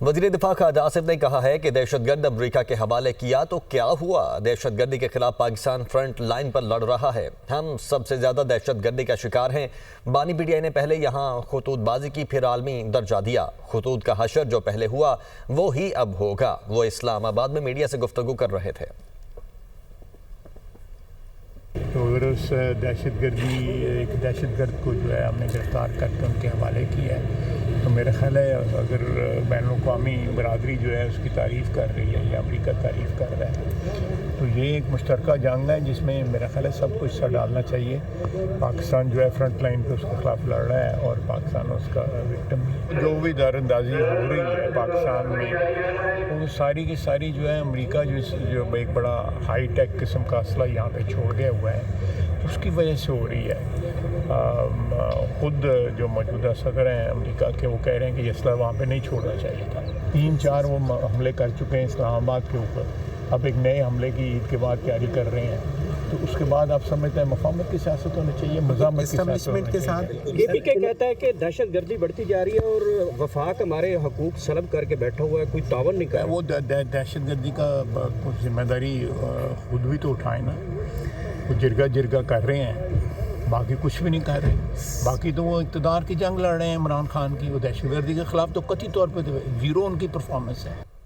وزیر دفاع خالد آصف نے کہا ہے کہ دہشت گرد امریکہ کے حوالے کیا تو کیا ہوا؟ دہشت گردی کے خلاف پاکستان فرنٹ لائن پر لڑ رہا ہے۔ ہم سب سے زیادہ دہشت گردی کا شکار ہیں۔ بانی پی ٹی آئی نے پہلے یہاں خطوط بازی کی، پھر عالمی درجہ دیا۔ خطوط کا حشر جو پہلے ہوا وہ ہی اب ہوگا۔ وہ اسلام آباد میں میڈیا سے گفتگو کر رہے تھے۔ تو اگر اس دہشت گرد کو جو ہے ہم نے گرفتار کر کے ان کے حوالے کیا ہے تو میرا خیال ہے اگر بین الاقوامی برادری جو ہے اس کی تعریف کر رہی ہے یا امریکہ تعریف کر رہا ہے تو یہ ایک مشترکہ جنگ ہے جس میں میرا خیال ہے سب کچھ حصہ ڈالنا چاہیے۔ پاکستان جو ہے فرنٹ لائن پہ اس کے خلاف لڑ رہا ہے اور پاکستان اس کا وکٹم جو بھی دار اندازی ہو رہی ہے پاکستان میں وہ ساری کی ساری جو ہے امریکہ جو ایک بڑا ہائی ٹیک قسم کا اسلحہ یہاں پہ چھوڑ گیا ہوا ہے اس کی وجہ سے ہو رہی ہے۔ خود جو موجودہ صدر ہیں امریکہ کے وہ کہہ رہے ہیں کہ یہ اسلحہ وہاں پہ نہیں چھوڑنا چاہیے تھا۔ 3-4 وہ حملے کر چکے ہیں اسلام آباد کے اوپر، اب ایک نئے حملے کی عید کے بعد تیاری کر رہے ہیں۔ تو اس کے بعد آپ سمجھتے ہیں مفاہمت کی سیاست ہونی چاہیے، مزاحمت کی سیاست ہونی چاہیے۔ یہ بھی کہتا ہے کہ دہشت گردی بڑھتی جا رہی ہے اور وفاق ہمارے حقوق سلب کر کے بیٹھا ہوا ہے، کوئی تعاون نہیں کر رہا۔ وہ دہشت گردی کا کچھ ذمہ داری خود بھی تو اٹھائیں نا۔ وہ جرگہ کر رہے ہیں، باقی کچھ بھی نہیں کر رہے۔ باقی تو وہ اقتدار کی جنگ لڑ رہے ہیں عمران خان کی، وہ دہشت گردی کے خلاف تو قطعی طور پہ زیرو ان کی پرفارمنس ہے۔